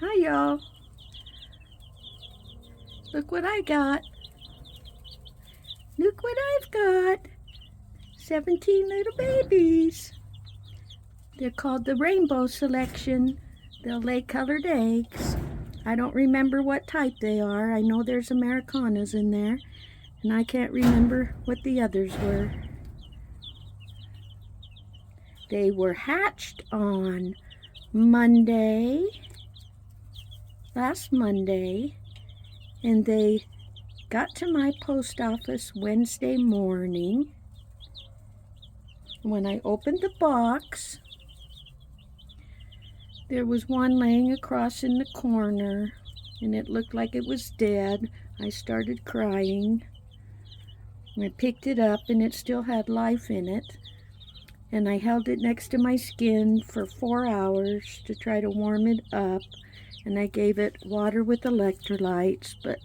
Hi, y'all. Look what I got. Look what I've got. 17 little babies. They're called the Rainbow Selection. They'll lay colored eggs. I don't remember what type they are. I know there's Americanas in there, and I can't remember what the others were. They were hatched on Monday, last Monday, and they got to my post office Wednesday morning. When I opened the box, there was one laying across in the corner, and it looked like it was dead. I started crying. I picked it up, and it still had life in it. And I held it next to my skin for 4 hours to try to warm it up. And I gave it water with electrolytes, but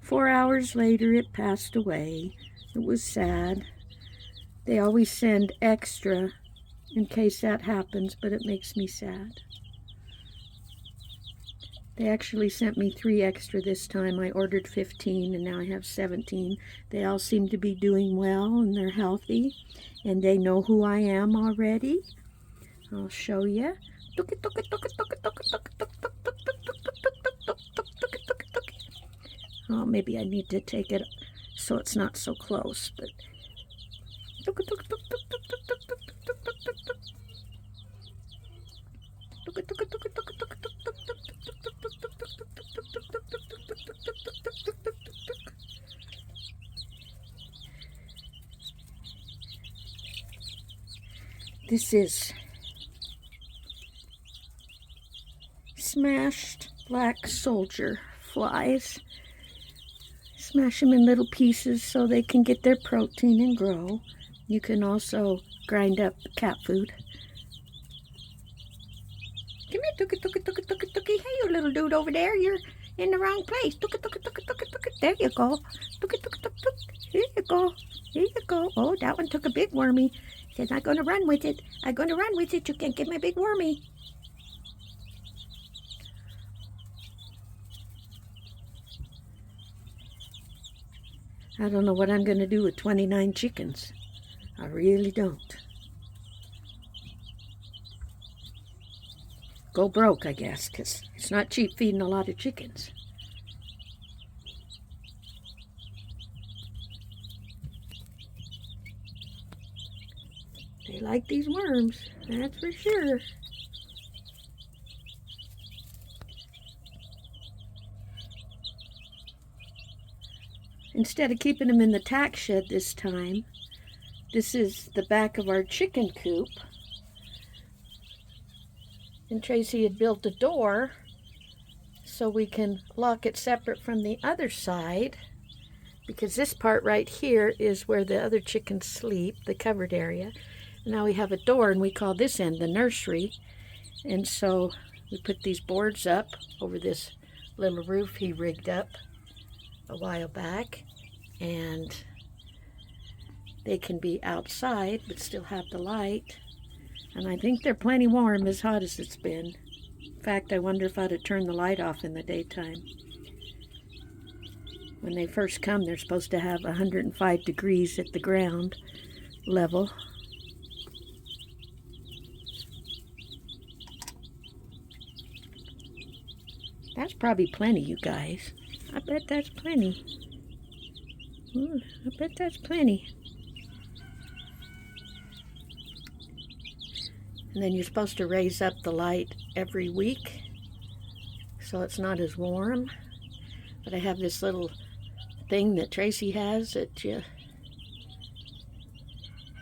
4 hours later it passed away. It was sad. They always send extra in case that happens, but it makes me sad. They actually sent me 3 extra this time. I ordered 15 and now I have 17. They all seem to be doing well and they're healthy and they know who I am already. I'll show you. Oh, maybe I need to take it so it's not so close, but this is smashed black soldier flies. Smash them in little pieces so they can get their protein and grow. You can also grind up cat food. Come here, Tookie, Tookie, Tookie, Tookie, Tookie. Hey, you little dude over there. You're in the wrong place. Tookie, Tookie, Tookie, Tookie, Tookie. There you go. Tookie, Tookie, Tookie, Tookie. Here you go. Here you go. Oh, that one took a big wormy. Says, I'm going to run with it. I'm going to run with it. You can't get my big wormy. I don't know what I'm going to do with 29 chickens. I really don't. Go broke, I guess, because it's not cheap feeding a lot of chickens. They like these worms, that's for sure. Instead of keeping them in the tack shed this time, this is the back of our chicken coop. And Tracy had built a door so we can lock it separate from the other side, because this part right here is where the other chickens sleep, the covered area. Now we have a door and we call this end the nursery. And so we put these boards up over this little roof he rigged up a while back, and they can be outside but still have the light. And I think they're plenty warm, as hot as it's been. In fact, I wonder if I ought to turn the light off in the daytime. When they first come, they're supposed to have 105 degrees at the ground level. That's probably plenty, you guys. I bet that's plenty. Ooh, I bet that's plenty. And then you're supposed to raise up the light every week so it's not as warm. But I have this little thing that Tracy has that you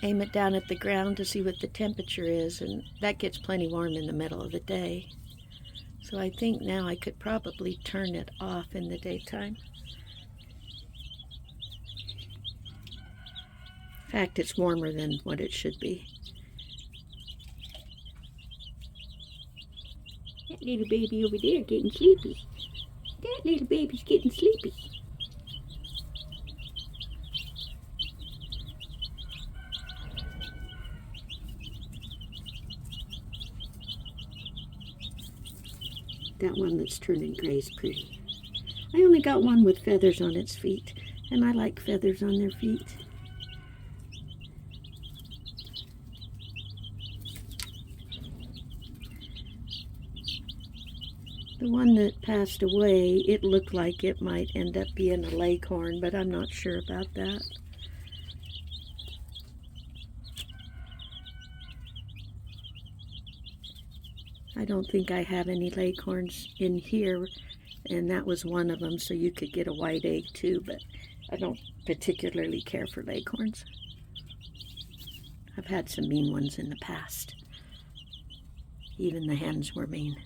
aim it down at the ground to see what the temperature is, and that gets plenty warm in the middle of the day. So I think now I could probably turn it off in the daytime. In fact, it's warmer than what it should be. That little baby over there getting sleepy. That little baby's getting sleepy. that one that's turning gray is pretty. I only got one with feathers on its feet, and I like feathers on their feet. The one that passed away, it looked like it might end up being a leghorn, but I'm not sure about that. I don't think I have any leghorns in here, and that was one of them, so you could get a white egg too, but I don't particularly care for leghorns. I've had some mean ones in the past. Even the hens were mean.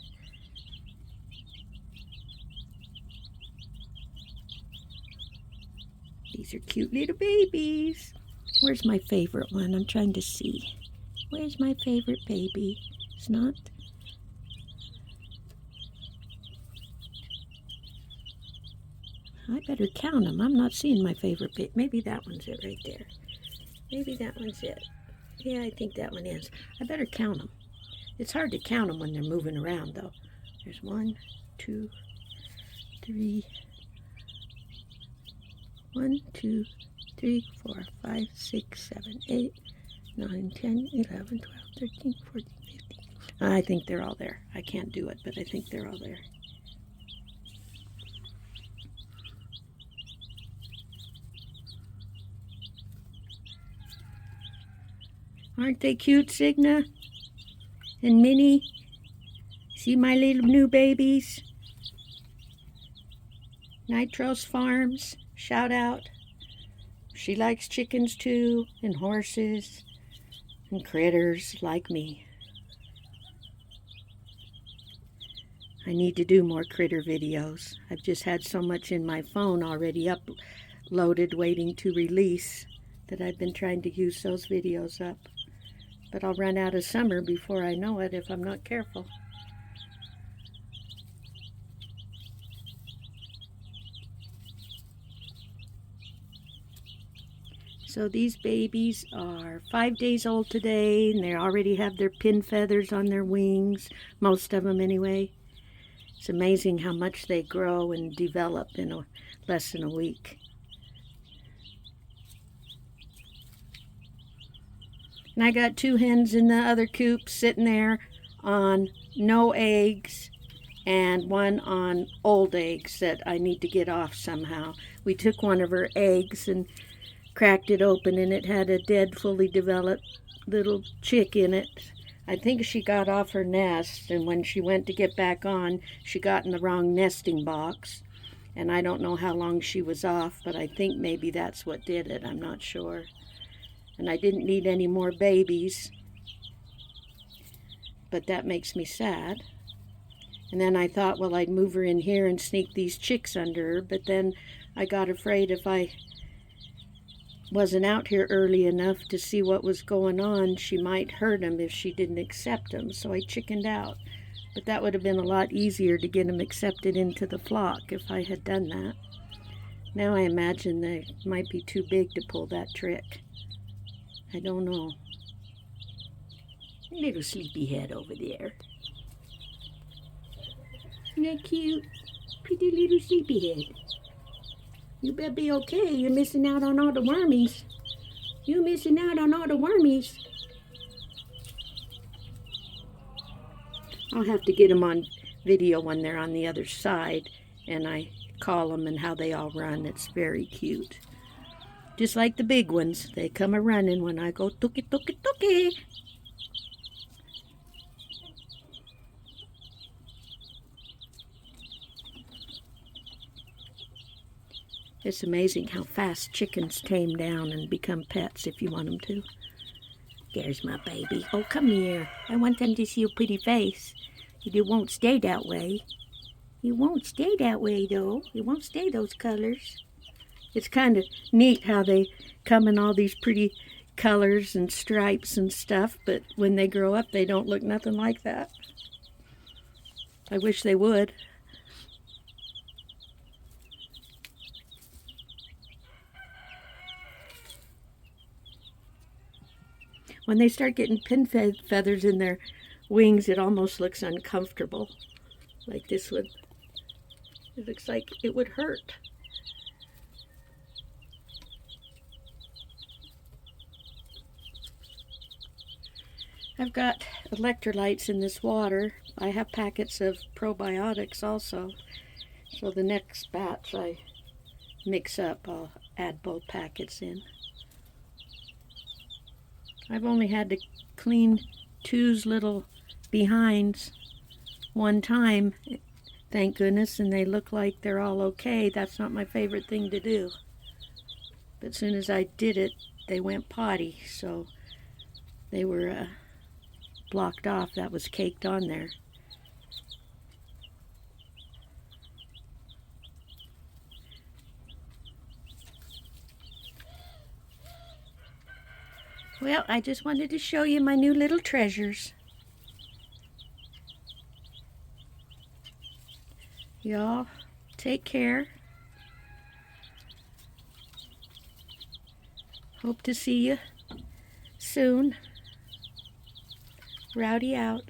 These are cute little babies. Where's my favorite one? I'm trying to see. Where's my favorite baby? It's not. I better count them. I'm not seeing my favorite baby. Maybe that one's it right there. Maybe that one's it. Yeah, I think that one is. I better count them. It's hard to count them when they're moving around, though. There's 1, 2, 3. 1, 2, 3, 4, 5, 6, 7, 8, 9, 10, 11, 12, 13, 14, 15. I think they're all there. I can't do it, but I think they're all there. Aren't they cute, Signa and Minnie? See my little new babies? Nitros Farms, shout out. She likes chickens too, and horses, and critters like me. I need to do more critter videos. I've just had so much in my phone already uploaded waiting to release that I've been trying to use those videos up. But I'll run out of summer before I know it if I'm not careful. So these babies are 5 days old today, and they already have their pin feathers on their wings, most of them anyway. It's amazing how much they grow and develop in less than a week. And I got 2 hens in the other coop sitting there on no eggs, and one on old eggs that I need to get off somehow. We took one of her eggs and cracked it open, and it had a dead, fully developed little chick in it. I think she got off her nest, and when she went to get back on, she got in the wrong nesting box. And I don't know how long she was off, but I think maybe that's what did it. I'm not sure. And I didn't need any more babies, but that makes me sad. And then I thought, well, I'd move her in here and sneak these chicks under her, but then I got afraid if I wasn't out here early enough to see what was going on, she might hurt them if she didn't accept them, so I chickened out. But that would have been a lot easier to get them accepted into the flock if I had done that. Now I imagine they might be too big to pull that trick. I don't know. Little sleepyhead over there. Isn't that cute? Pretty little sleepyhead. You better be okay. You're missing out on all the wormies. You're missing out on all the wormies. I'll have to get them on video when they're on the other side and I call them and how they all run. It's very cute. Just like the big ones. They come a-running when I go tookie tookie tookie. It's amazing how fast chickens tame down and become pets if you want them to. There's my baby. Oh, come here. I want them to see your pretty face. It won't stay that way. It won't stay that way, though. It won't stay those colors. It's kind of neat how they come in all these pretty colors and stripes and stuff, but when they grow up, they don't look nothing like that. I wish they would. When they start getting pin feathers in their wings, it almost looks uncomfortable. like this one. It looks like it would hurt. I've got electrolytes in this water. I have packets of probiotics also. So the next batch I mix up, I'll add both packets in. I've only had to clean Two's little behinds one time, thank goodness, and they look like they're all okay. That's not my favorite thing to do. But as soon as I did it, they went potty, so they were blocked off. That was caked on there. Well, I just wanted to show you my new little treasures. Y'all take care. Hope to see you soon. Rowdy out.